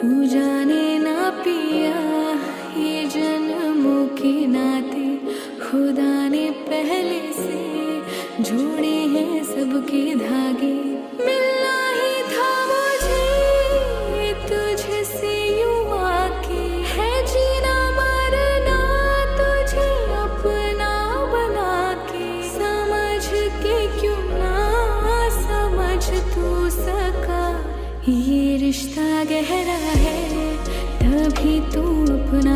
तू जाने ना पिया, ये जन्मों के नाते खुदा ने पहले से जोड़े हैं सबके धागे। मिलना ही था मुझे तुझसे यूं आके, है जीना मरना तुझे अपना बना के। समझ के क्यों ना समझ तू सका, ये रिश्ता गहरा है तभी तू अपना